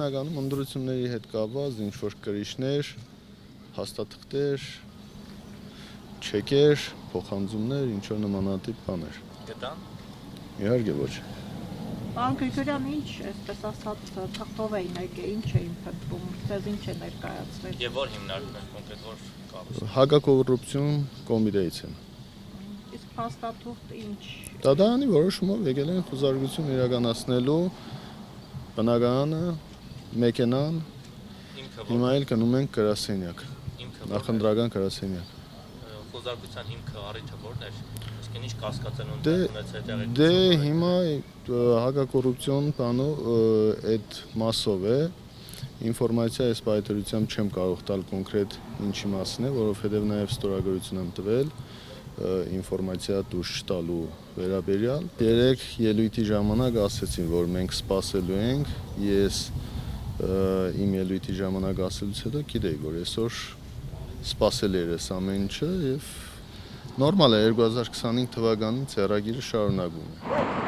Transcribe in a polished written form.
հիմնականում ընդրությունների հետ կապված ինչ-որ կրիչներ, հաստատքներ, չեկեր, փոխանցումներ, ինչ-որ նմանատիպ բաներ։ Գտան։ Իհարկե ոչ։ Պարոն Գրիգորյան, ինչ այսպես ասած թղթով էին եկել, ինչ էին փնտրում, ձեզ ինչ է ներկայացրել։ Եվ որ հիմնարկներ կոնկրետ որ կառույց։ Հակակոռուպցիոն կոմիտեից են։ Իսկ փաստաթուղթ ինչ։ Դատարանի որոշումով եկել են խոզարկություն իրականացնելու բնակարանը, մեքենան, հիմա էլ գնում ենք գրասենյակ, նախընտրական գրասենյակ։ Խոզարկության հիմքը առիթը որն էր։ Իսկ ինչ կասկածեն ունեցել տեղի։ Դե հիմա հակակոռուպցիոն բանով այդ մասով է ինֆորմացիա այս պայթերությամբ չեմ կարող տալ կոնկրետ ինչի մասին է, որովհետև նաև ստորագրություն եմ տվել ինֆորմացիա դուրս չտալու վերաբերյալ։ Երեք ելույթի ժամանակ ասեցին, որ մենք սպասելու ենք, ես իմ ելույթի ժամանակ ասելուց հետո գիտեի, որ այսօր սպասել էր այս ամեն ինչը եւ նորմալ է 2025 թվականին ցեղագիրը շարունակվում է։